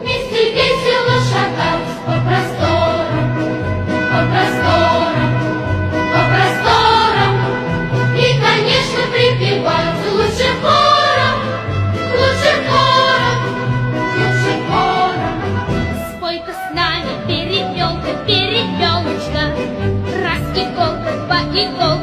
Вместе весело шагать по просторам, по просторам, по просторам. И, конечно, припевать лучше хором, лучше хором, лучше хором. Спой-ка с нами, перепелка, перепелочка, раз иголка, два иголка.